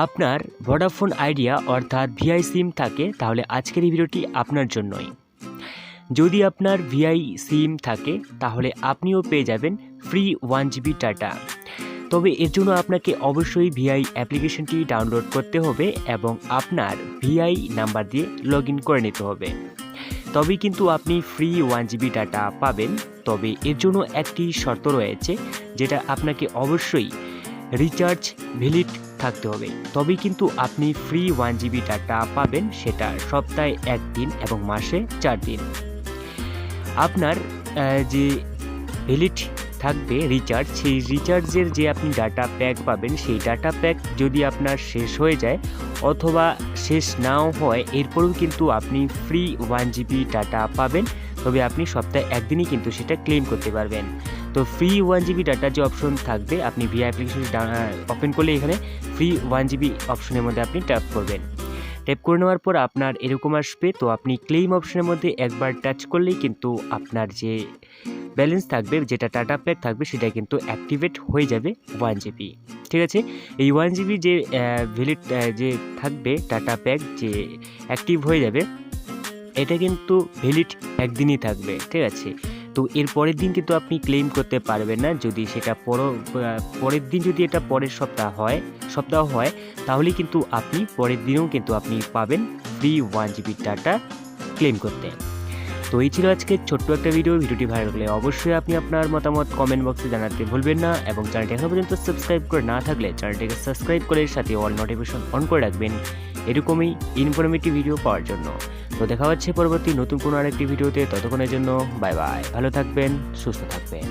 আপনার Vodafone idea অর্থাৎ Vi সিম থাকে তাহলে আজকের এই ভিডিওটি আপনার জন্যই। যদি আপনার ভিআই সিম থাকে তাহলে আপনিও পেয়ে যাবেন ফ্রি 1 GB ডাটা। তবে এর জন্য আপনাকে অবশ্যই ভিআই অ্যাপ্লিকেশনটি ডাউনলোড করতে হবে এবং আপনার ভিআই নাম্বার দিয়ে লগ ইন করে নিতে হবে, তবেই কিন্তু আপনি ফ্রি 1 GB ডাটা পাবেন। তবে এর জন্য একটি শর্ত রয়েছে, যেটা আপনাকে অবশ্যই রিচার্জ ভ্যালিড থাকতে হবে, তবেই কিন্তু আপনি ফ্রি 1 GB ডাটা পাবেন, সেটা সপ্তাহে 1 দিন এবং মাসে 4 দিন। আপনার যে ভ্যালিড থাকবে রিচার্জ, সেই রিচার্জের যে আপনি ডাটা প্যাক পাবেন, সেই ডাটা প্যাক যদি আপনার শেষ হয়ে যায় অথবা শেষ নাও হয়, এরপরেও কিন্তু আপনি ফ্রি 1 GB ডাটা পাবেন। তবে আপনি সপ্তাহে 1 দিনই কিন্তু সেটা ক্লেম করতে পারবেন। তো ফ্রি 1 GB ডাটা যে অপশন থাকবে, আপনি ভিআই অ্যাপ্লিকেশন ওপেন করলে এখানে ফ্রি 1 GB অপশনের মধ্যে আপনি ট্যাপ করবেন। ট্যাপ করে নেওয়ার পর আপনার এরকম আসবে, তো আপনি ক্লেম অপশনের মধ্যে একবার টাচ করলেই কিন্তু আপনার যে ব্যালেন্স থাকবে, যেটা ডাটা প্যাক থাকবে, সেটা কিন্তু অ্যাক্টিভেট হয়ে যাবে 1 GB। ঠিক আছে, এই 1 GB যে ভ্যালিড যে থাকবে ডাটা প্যাক যে অ্যাক্টিভ হয়ে যাবে, এটা কিন্তু ভ্যালিড 1 দিনই থাকবে। ঠিক আছে, তো এর পরের দিন কিন্তু আপনি ক্লেম করতে পারবেন না। যদি সেটা পরের দিন যদি এটা পরের সপ্তাহ হয় তাহলে কিন্তু আপনি পরের দিনেও কিন্তু আপনি পাবেন ফ্রি 1 GB ডাটা ক্লেম করতে। তো এই ছিল আজকে ছোট্ট একটা ভিডিওটি ভালো লাগলে অবশ্যই আপনি আপনার মতামত কমেন্ট বক্সে জানাতে ভুলবেন না, এবং চ্যানেলটি এখনো পর্যন্ত সাবস্ক্রাইব করে না থাকলে চ্যানেলটিকে সাবস্ক্রাইব করে সাথে অল নোটিফিকেশন অন করে রাখবেন এরকমই ইনফরমেটিভ ভিডিও পাওয়ার জন্য। তো দেখা হচ্ছে পরবর্তী নতুন কোনো আরেকটি ভিডিওতে, ততক্ষণের জন্য বাই বাই, ভালো থাকবেন, সুস্থ থাকবেন।